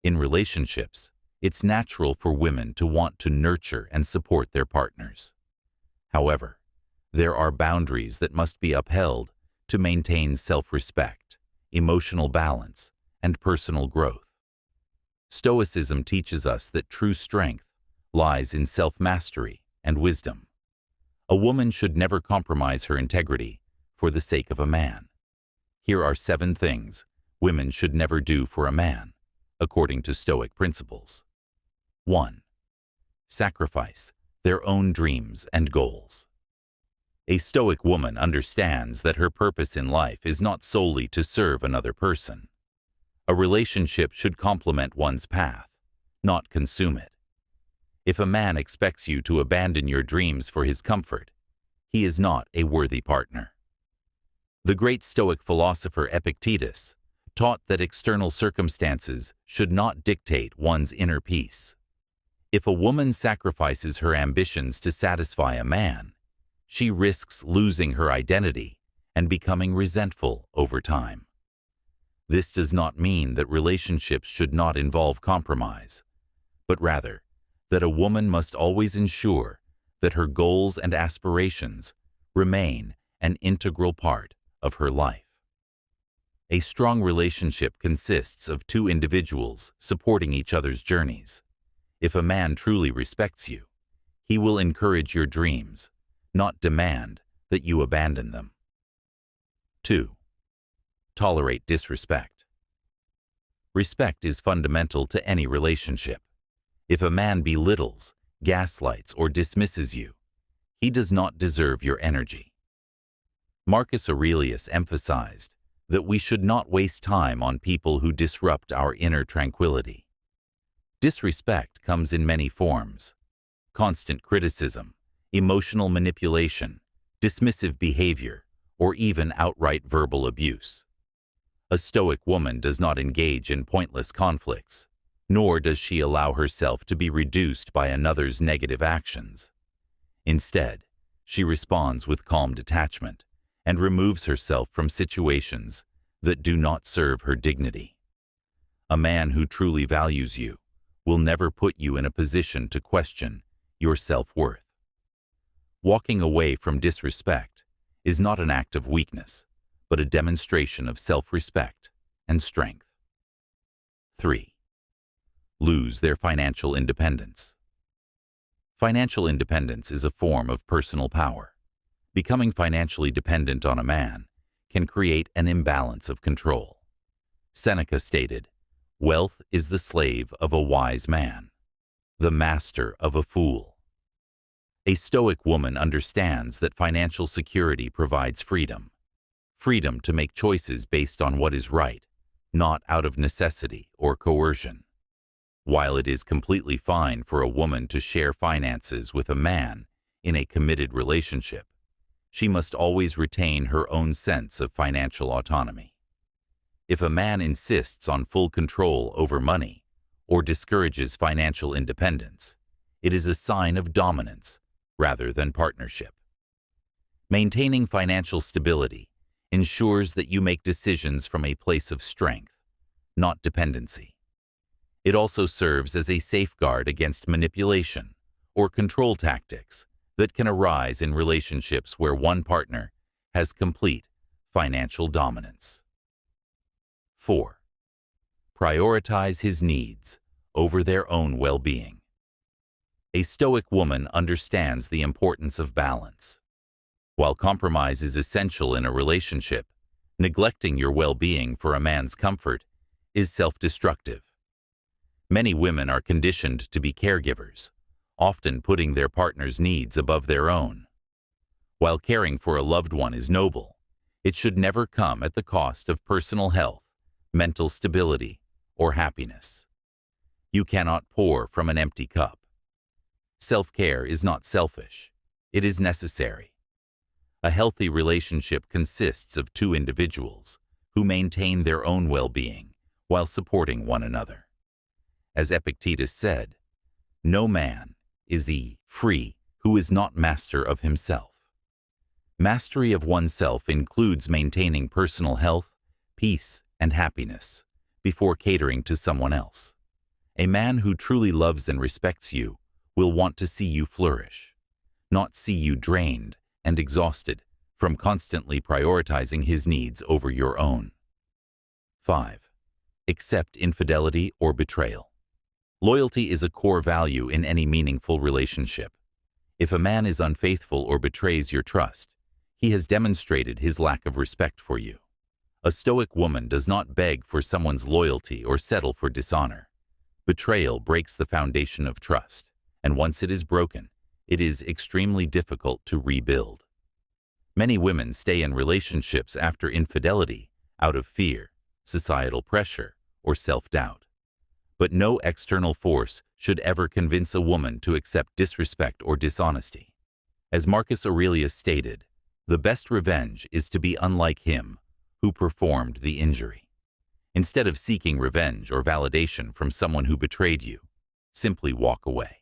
In relationships, it's natural for women to want to nurture and support their partners. However, there are boundaries that must be upheld to maintain self-respect, emotional balance, and personal growth. Stoicism teaches us that true strength lies in self-mastery and wisdom. A woman should never compromise her integrity for the sake of a man. Here are 7 things women should never do for a man, according to Stoic principles. 1. Sacrifice their own dreams and goals. A Stoic woman understands that her purpose in life is not solely to serve another person. A relationship should complement one's path, not consume it. If a man expects you to abandon your dreams for his comfort, he is not a worthy partner. The great Stoic philosopher Epictetus taught that external circumstances should not dictate one's inner peace. If a woman sacrifices her ambitions to satisfy a man, she risks losing her identity and becoming resentful over time. This does not mean that relationships should not involve compromise, but rather that a woman must always ensure that her goals and aspirations remain an integral part of her life. A strong relationship consists of 2 individuals supporting each other's journeys. If a man truly respects you, he will encourage your dreams, not demand that you abandon them. 2. Tolerate disrespect. Respect is fundamental to any relationship. If a man belittles, gaslights, or dismisses you, he does not deserve your energy. Marcus Aurelius emphasized that we should not waste time on people who disrupt our inner tranquility. Disrespect comes in many forms: constant criticism, emotional manipulation, dismissive behavior, or even outright verbal abuse. A Stoic woman does not engage in pointless conflicts, nor does she allow herself to be reduced by another's negative actions. Instead, she responds with calm detachment and removes herself from situations that do not serve her dignity. A man who truly values you will never put you in a position to question your self-worth. Walking away from disrespect is not an act of weakness, but a demonstration of self-respect and strength. 3. Lose their financial independence. Financial independence is a form of personal power. Becoming financially dependent on a man can create an imbalance of control. Seneca stated, "Wealth is the slave of a wise man, the master of a fool." A Stoic woman understands that financial security provides freedom. Freedom to make choices based on what is right, not out of necessity or coercion. While it is completely fine for a woman to share finances with a man in a committed relationship, she must always retain her own sense of financial autonomy. If a man insists on full control over money or discourages financial independence, it is a sign of dominance rather than partnership. Maintaining financial stability ensures that you make decisions from a place of strength, not dependency. It also serves as a safeguard against manipulation or control tactics that can arise in relationships where one partner has complete financial dominance. 4. Prioritize his needs over their own well-being. A Stoic woman understands the importance of balance. While compromise is essential in a relationship, neglecting your well-being for a man's comfort is self-destructive. Many women are conditioned to be caregivers, often putting their partner's needs above their own. While caring for a loved one is noble, it should never come at the cost of personal health, mental stability, or happiness. You cannot pour from an empty cup. Self-care is not selfish. It is necessary. A healthy relationship consists of 2 individuals who maintain their own well-being while supporting one another. As Epictetus said, "No man is free who is not master of himself." Mastery of oneself includes maintaining personal health, peace, and happiness before catering to someone else. A man who truly loves and respects you will want to see you flourish, not see you drained and exhausted from constantly prioritizing his needs over your own. 5. Accept infidelity or betrayal. Loyalty is a core value in any meaningful relationship. If a man is unfaithful or betrays your trust, he has demonstrated his lack of respect for you. A stoic woman does not beg for someone's loyalty or settle for dishonor. Betrayal breaks the foundation of trust, and once it is broken, it is extremely difficult to rebuild. Many women stay in relationships after infidelity out of fear, societal pressure, or self-doubt. But no external force should ever convince a woman to accept disrespect or dishonesty. As Marcus Aurelius stated, the best revenge is to be unlike him who performed the injury. Instead of seeking revenge or validation from someone who betrayed you, simply walk away.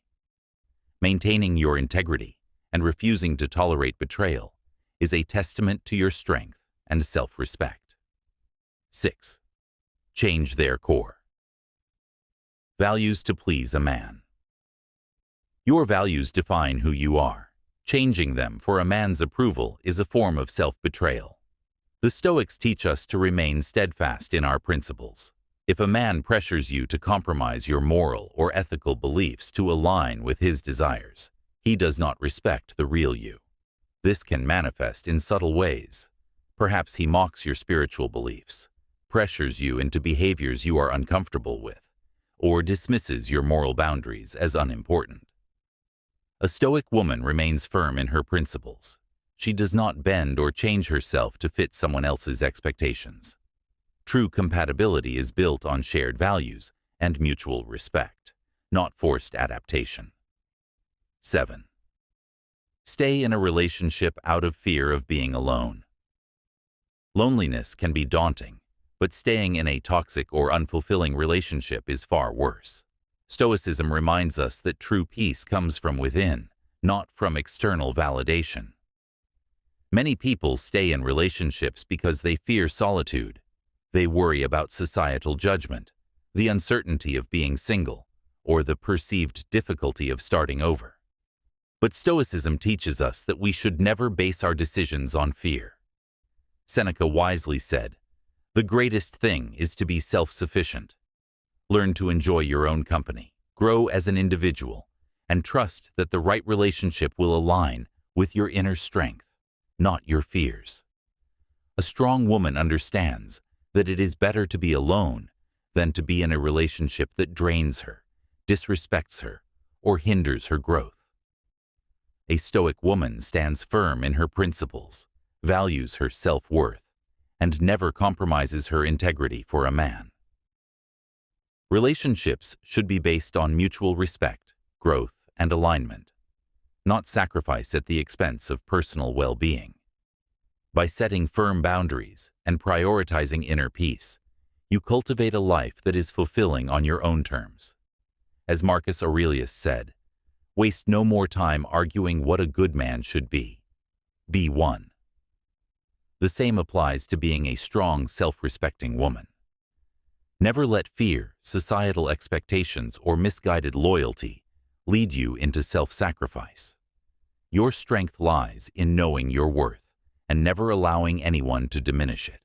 Maintaining your integrity and refusing to tolerate betrayal is a testament to your strength and self-respect. 6. Change their core. Values to please a man. Your values define who you are. Changing them for a man's approval is a form of self-betrayal. The Stoics teach us to remain steadfast in our principles. If a man pressures you to compromise your moral or ethical beliefs to align with his desires, he does not respect the real you. This can manifest in subtle ways. Perhaps he mocks your spiritual beliefs, pressures you into behaviors you are uncomfortable with, or dismisses your moral boundaries as unimportant. A Stoic woman remains firm in her principles. She does not bend or change herself to fit someone else's expectations. True compatibility is built on shared values and mutual respect, not forced adaptation. 7. Stay in a relationship out of fear of being alone. Loneliness can be daunting, but staying in a toxic or unfulfilling relationship is far worse. Stoicism reminds us that true peace comes from within, not from external validation. Many people stay in relationships because they fear solitude. They worry about societal judgment, the uncertainty of being single, or the perceived difficulty of starting over. But Stoicism teaches us that we should never base our decisions on fear. Seneca wisely said, "The greatest thing is to be self-sufficient." Learn to enjoy your own company, grow as an individual, and trust that the right relationship will align with your inner strength, not your fears. A strong woman understands that it is better to be alone than to be in a relationship that drains her, disrespects her, or hinders her growth. A Stoic woman stands firm in her principles, values her self-worth, and never compromises her integrity for a man. Relationships should be based on mutual respect, growth, and alignment, not sacrifice at the expense of personal well-being. By setting firm boundaries and prioritizing inner peace, you cultivate a life that is fulfilling on your own terms. As Marcus Aurelius said, "Waste no more time arguing what a good man should be. Be one." The same applies to being a strong, self-respecting woman. Never let fear, societal expectations, or misguided loyalty lead you into self-sacrifice. Your strength lies in knowing your worth and never allowing anyone to diminish it.